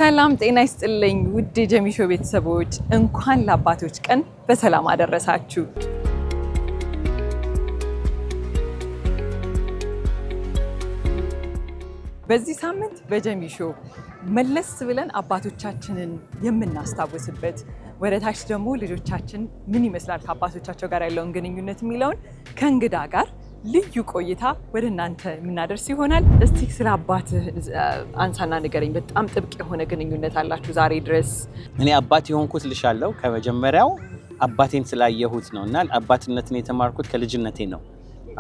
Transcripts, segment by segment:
ሰላም ጤና ይስጥልኝ ውድ የጀሚሾ ቤተሰቦች እንኳን ለአባቶች ቀን በሰላም አደረሳችሁ። በዚህ ሳምንት በጀሚሾ መለስ ብለን አባቶቻችንን የምናስታውስበት ወደታች ደግሞ ልጆቻችን ምን ይመስላል ከአባቶቻቸው ጋር ያለውን ግንኙነት የሚለውን ከእንግዳ ጋር ልዩ ቆይታ ወደ እናንተ የምናደርስ ይሆናል። እስቲ ስለ አባትህ አንሳና ንገረኝ። በጣም ጥብቅ የሆነ ግንኙነት አላችሁ ዛሬ ድረስ። እኔ አባት የሆንኩት ልሻለሁ ከመጀመሪያው አባቴን ስላየሁት ነውና አባትነትን የተማርኩት ከልጅነቴ ነው።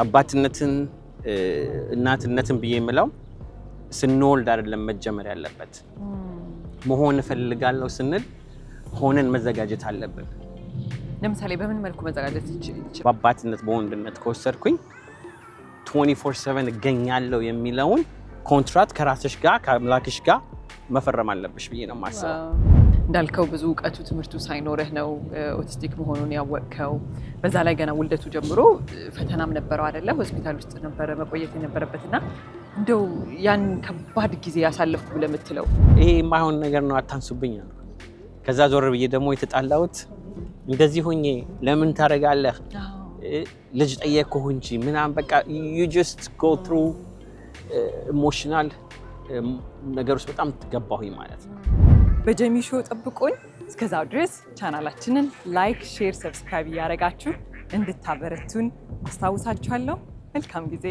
አባትነትን እናትነትን ብዬ የምለው ስንወልድ አይደለም መጀመር ያለበት። መሆን እፈልጋለሁ ስንል ሆነን መዘጋጀት አለብን። ለምሳሌ በምን መልኩ መዘጋጀት ይችላል? በአባትነት በወንድነት ከወሰድኩኝ 24/7 እገኛለሁ የሚለውን ኮንትራት ከራስሽ ጋር ከአምላክሽ ጋር መፈረም አለብሽ ብዬ ነው የማስበው። እንዳልከው ብዙ እውቀቱ ትምህርቱ ሳይኖርህ ነው ኦቲስቲክ መሆኑን ያወቅከው። በዛ ላይ ገና ውልደቱ ጀምሮ ፈተናም ነበረው አይደለ? ሆስፒታል ውስጥ ነበረ መቆየት የነበረበትና እንደው ያን ከባድ ጊዜ ያሳለፍኩ ብለህ የምትለው ይሄ የማይሆን ነገር ነው አታንሱብኝ አልኩ። ከዛ ዞር ብዬ ደግሞ የተጣላሁት እንደዚህ ሆኜ ለምን ታደርጋለህ ልጅ ጠየቅኩህ እንጂ ምናምን በቃ you just go through emotional ነገር ውስጥ በጣም ትገባሁኝ ማለት ነው። በጀሚሾ ጠብቁን። እስከዛው ድረስ ቻናላችንን ላይክ፣ ሼር፣ ሰብስክራይብ እያደረጋችሁ እንድታበረቱን አስታውሳችኋለሁ። መልካም ጊዜ።